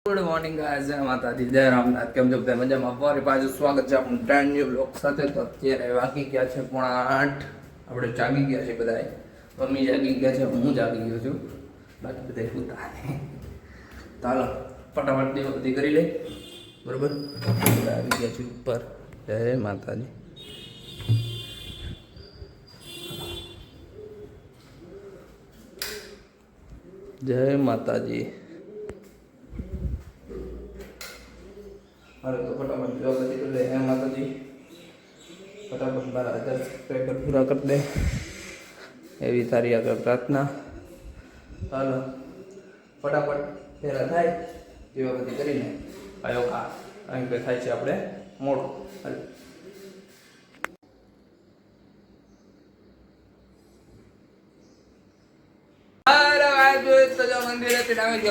Good morning guys, જય માતાજી, જય રામનાથ. કેમ છો બધા મજામાં? ફરી પાછું સ્વાગત છે આપણું બ્રાન્ડ ન્યુ બ્લોગ સાથે. તો અત્યારે વાગી ગયા છે 7:30. આપણે જાગી ગયા છે બધા. મમ્મી જાગી ગયા છે, હું જાગી ગયો છું, બાકી બધા સુતા. તો હાલો ફટાફટ દેવો બધી કરી લે, બરોબર? આવી ગયા છે ઉપર. જય માતાજી. જય માતાજી. अरे तो फटाफट जो बची कर ले हैं माता जी, फटाफट 12,000 सब्सक्राइबर पूरा कर दे, एवी तारी आगे प्रार्थना. चलो फटाफट फेरा थाय जेवा बधी करीने आयो खा અહીં કે થાય છે આપણે મોડું.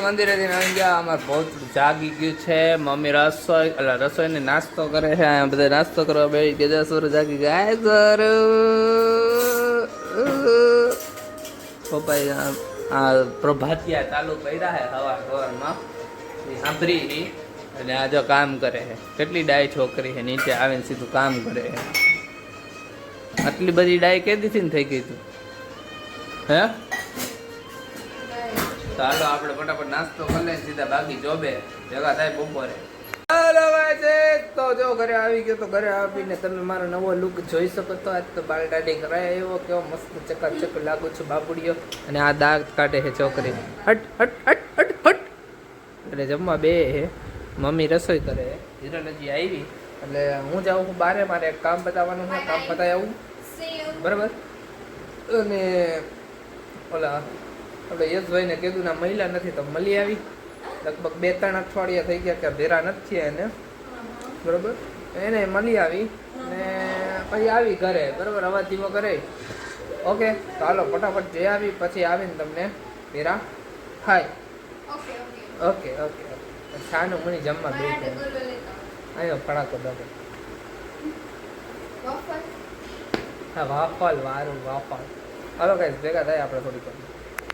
મંદિરે જાગી ગયું છે. મમ્મી રસોઈ ને નાસ્તો કરે છે. બધા નાસ્તો કરવા બેસી ગયા. સર જાગી ગયા. સર પપ્પા આ પ્રભાતિયા ચાલુ કર્યા છે સવારમાં સાંભળી, અને આ જો કામ કરે છે. કેટલી ડાય છોકરી છે, નીચે આવીને સીધું કામ કરે છે. આટલી બધી ડાય કેદીથી થઈ ગઈ તું હે? ચાલો આપણે ફટાફટ નાસ્તો કરી લઈએ, સીધા બાકી જોબે ભેગા થાય બપોરે. તો જો ઘરે આવી ગયો. તો ઘરે આવીને તમે મારો નવો લુક જોઈ શકો. તો આજ તો બાલ દાઢી કરાય એવો કેવો મસ્ત ચકાચક લાગુ છું બાબુડીઓ. અને આ દાંત કાઢે છે છોકરી. હટ હટ હટ હટ હટ. એટલે જમવા બે હે, મમ્મી રસોઈ કરે. હિરલ હજી આવી એટલે હું જાઉં છું બારે. મારે એક કામ બતાવવાનું છે, કામ બતાવી આવું, બરાબર? અને ઓલા આપણે યશભાઈને કીધું ના મહિલા નથી તો મળી આવી. લગભગ 2-3 અઠવાડિયા થઈ ગયા કે ભેરા નથી થયા એને, બરોબર? એને મળી આવી ને પછી આવી ઘરે, બરોબર? અવાજ ધીમો કરે. ઓકે, તો હાલો ફટાફટ જે આવી પછી આવીને તમને ભેરા થાય. Okay okay okay. છાનું મણી જમવા બે આવ્યો ફડાકો દાદો. હા વાફલ વારું વાફલ. હાલો ગાઈસ ભેગા થાય આપણે થોડીક.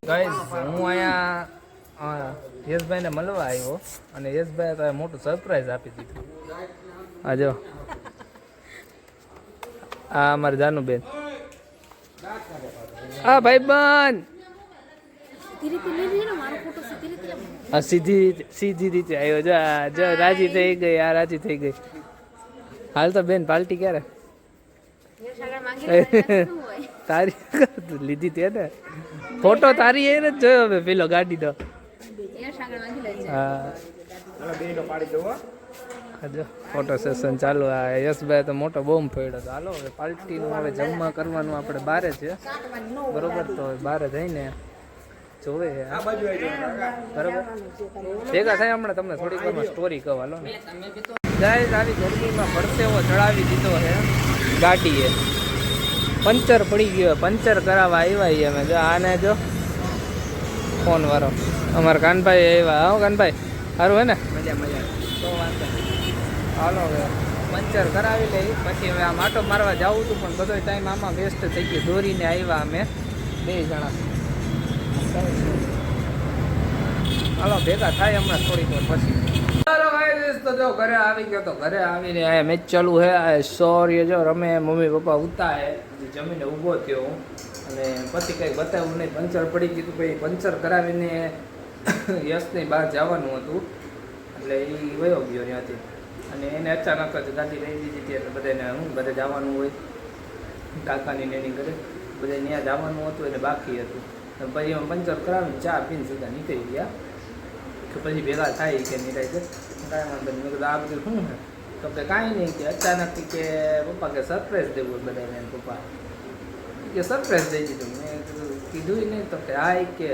ગાઈસ હું અહીંયા યશભાઈને મળવા આવ્યો અને યશભાઈ તો મોટું સરપ્રાઈઝ આપી દીધું. હા જો આ અમારી જાનુબેન. હા ભાઈબંધ. હા સીધી રીતે આવ્યો. જો રાજી થઈ ગઈ. આ રાજી થઈ ગઈ. હાલ તો બેન પાર્ટી ક્યારે તારી લીધી તે ને ફોટો તારી એ ને જોયો હવે પેલો ગાડી તો. હા ફોટો સેશન ચાલુ. આ યશભાઈ તો મોટો બોમ્બ ફોડ્યો હતો. હાલો હવે પાર્ટીનું હવે જમવા કરવાનું આપણે બારે છે, બરોબર? તો બારે જઈને જોવે બરોબર. ભેગા થાય હમણાં તમને થોડીક વારમાં સ્ટોરી કહો. હાલો ને ગાઈસ, આવી ગરમીમાં પરસેવો ચડાવી દીધો છે ગાડીએ. પંચર પડી ગયો. પંચર કરાવવા આવ્યા અમે. જો આને જો ફોન વાળો અમારા કાનભાઈ આવ્યા. આવો કાનભાઈ, સારું હે ને? મજા મજા. તો વાંધો હાલો હવે પંચર કરાવી લઈ. પછી હવે આમ આટો મારવા જવું હતું પણ બધો ટાઈમ આમાં વેસ્ટ થઈ ગયો. દોરીને આવ્યા અમે 2 જણા. હાલો ભેગા થાય હમણાં થોડીક વાર પછી. તો જો ઘરે આવી ગયો. તો ઘરે આવીને આ મેચ ચાલુ હે. આ સૌર્ય જો રમે, મમ્મી પપ્પા ઉતા હે. જમીને ઊભો થયો અને પછી કંઈક બતાવ્યું નહીં. પંચર પડી ગયું. પછી પંચર કરાવીને યશની બહાર જવાનું હતું એટલે એ વયો ગયો ત્યાંથી. અને એને અચાનક જ ગાડી લઈ દીધી હતી. એટલે બધાને બધે જવાનું હોય, કાકાની એની ઘરે બધે ત્યાં જવાનું હતું એટલે બાકી હતું. પછી એમાં પંચર કરાવીને ચા પીને સીધા નીકળી ગયા. કે પછી ભેગા થાય કે નીકળાય છે કાંઈ વાંધો નહીં. મેં કીધું આ બધું શું છે? તો કે કાંઈ નહીં, કે અચાનક કે પપ્પા કે સરપ્રાઈઝ દેવું બધાને. પપ્પા કે સરપ્રાઈઝ દઈ દીધું. મેં કીધું નહીં. તો કે હા કે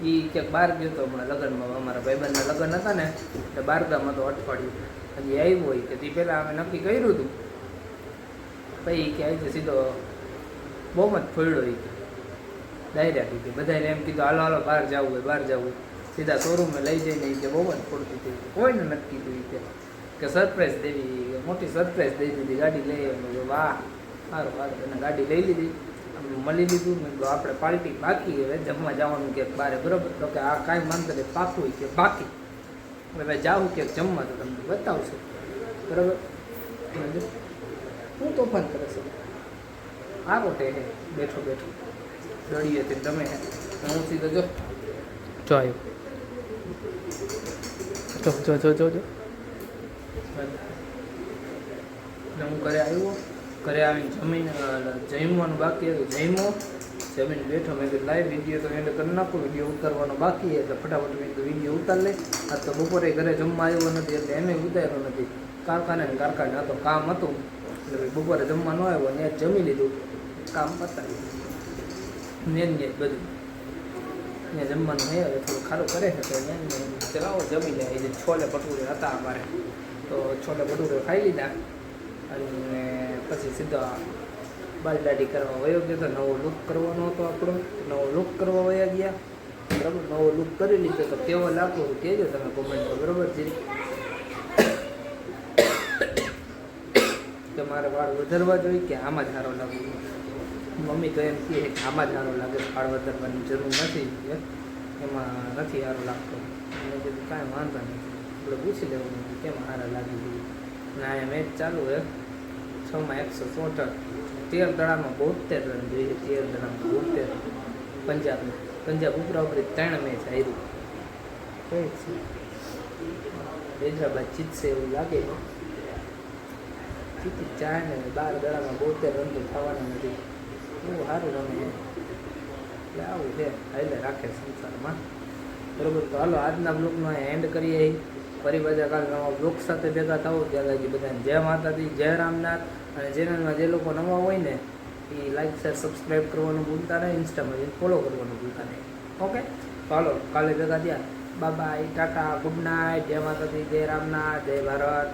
એ ક્યાંક બહાર ગયો હતો હમણાં લગ્નમાં. અમારા ભાઈબંધના લગ્ન હતા ને એટલે બહારગામ હતો અઠવાડિયું. હજી આવ્યું હોય કે તે પહેલાં અમે નક્કી કર્યું હતું. પછી કે આવી સીધો બહુ જ ફોડ્યો. એ કે ડાયરેક્ટ કે બધાને એમ કીધું હાલો હાલો બહાર જવું હોય, બહાર જવું હોય. સીધા શોરૂમે લઈ જઈને કે બહુ જ ફોડતી હતી. કોઈને નથી કીધું કે સરપ્રાઈઝ દેવી, મોટી સરપ્રાઈઝ દઈ દીધી. ગાડી લઈ વાહ સારું સારું. એને ગાડી લઈ લીધી, મળી લીધું. મેં આપણે પાર્ટી બાકી હવે જમવા જવાનું કે બારે, બરોબર? તો કે આ કાંઈ માનતો પાકું કે બાકી હવે જાઉં ક્યાંક જમવા તો તમને બતાવશું બરાબર. હું તોફાન કરે છે આ રોટે હે બેઠો બેઠો દળીએ તે તમે હે હું સીધો જો આવ્યો જો ને હું ઘરે આવ્યો. ઘરે આવીને જમવાનું બાકી હતું, જમ્યો, જમીને બેઠો. મેં કીધું લાઈવ વિડીયો તો એને કરી નાખું, વિડીયો ઉતારવાનો બાકી એટલે ફટાફટ મેં કીધું વિડીયો ઉતાર લે. આ તો બપોરે ઘરે જમવા આવ્યો નથી એટલે એમ ઉતાર્યો નથી. કારખાને હતો કામ હતું એટલે બપોરે જમવા ન આવ્યો ને જમી લીધું, કામ પતાવ્યું ને જ બધું ને જમવાનું હે. હવે થોડું ખારું કરે છે તો ચલાવો જમી લે. એ છોલે ભટુરે હતા અમારે તો છોલે ભટુરે ખાઈ લીધા અને પછી સીધા બાલ દાઢી કરવા વયો ગયો. તો નવો લુક કરવાનો હતો આપણો, નવો લુક કરવા વયા ગયા બરાબર. નવો લુક કરી લીધો તો કેવો લાગો કહેજો તમે કોમેન્ટમાં બરાબર છે. કે મારે વાળ વધારવા જોઈએ કે આમાં જ સારો લાગુ? મમ્મી તો એમ કહે કે આમાં જ સારો લાગે, વાળ વધારવાની જરૂર નથી, એમાં નથી સારો લાગતો. મેં કીધું કાંઈ વાંધો નહીં, આપણે પૂછી લેવું કેમ સારા લાગી ગયું. ના એ મેચ ચાલુ હે 6માં 164, 13 દડામાં 72 રન જોઈએ. 13 દડામાં 72 પંજાબ ઉપરા ઉપરી 3 મેચ હાર્યું. કઈ છે હૈદરાબાદ જીતશે એવું લાગે. જીતી જાય ને 12 દડામાં 72 રન તો થવાના નથી. બહુ સારું રમે એટલે આવું છે, હાલે રાખે સંસારમાં બરાબર. તો હાલો આજના બ્લોગનો એન્ડ કરીએ. ફરી પાછા કાલે નવા બ્લોગ સાથે ભેગા થાવ. ત્યાં લગી બધાને જય માતાજી, જય રામનાથ. અને ચેનલમાં જે લોકો નવા હોય ને એ લાઈક શેર સબસ્ક્રાઈબ કરવાનું ભૂલતા નહીં, ઇન્સ્ટામાં ફોલો કરવાનું ભૂલતા નહીં. ઓકે તો હાલો કાલે ભેગા થયા. Bye bye, Tata, good night, જય માતાજી, જય રામનાથ, જય ભારત.